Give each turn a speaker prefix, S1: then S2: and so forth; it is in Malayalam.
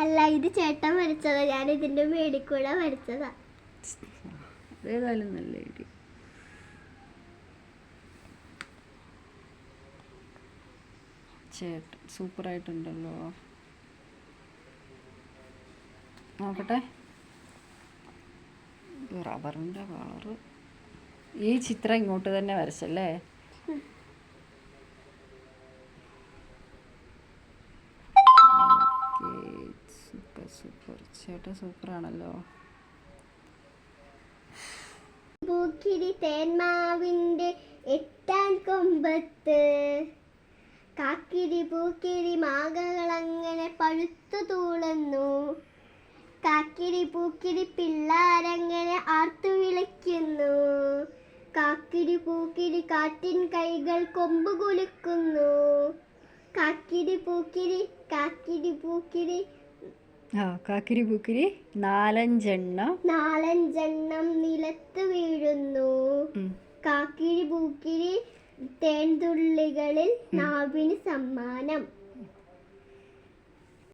S1: അല്ല, ഇത് ചേട്ടൻ വരച്ചതാ. ഞാൻ ഇതിന്റെ മേടിക്കൂടെ വരച്ചതാ.
S2: ഏതായാലും നല്ല ഐഡിയ. ചേട്ടൻ സൂപ്പറായിട്ടുണ്ടല്ലോ. നോക്കട്ടെ. റബ്ബറിൻ്റെ കളറ്. ഈ ചിത്രം ഇങ്ങോട്ട് തന്നെ വരച്ചല്ലേ? Super super. ചേട്ടൻ സൂപ്പറാണല്ലോ.
S1: പൂക്കിരി തേന്മാവിൻ്റെ എട്ടാം കൊമ്പത്ത് കാക്കിരി പൂക്കിരി മാങ്ങകളങ്ങനെ പഴുത്തു തൂളുന്നു. കാക്കിരി പൂക്കിരി പിള്ളാരങ്ങനെ ആർത്തു വിളിക്കുന്നു. കാക്കിരി പൂക്കിരി കാറ്റിൻ കൈകൾ കൊമ്പ് കുലുക്കുന്നു. കാക്കിരി പൂക്കിരി കാക്കിരി പൂക്കിരി
S2: കാക്കിരി പൂക്കിരി നാലഞ്ചെണ്ണം നിലത്ത് വീഴുന്നു. കാക്കിരി പൂക്കിരി തേൻതുള്ളികളിൽ നാവിന് സമ്മാനം.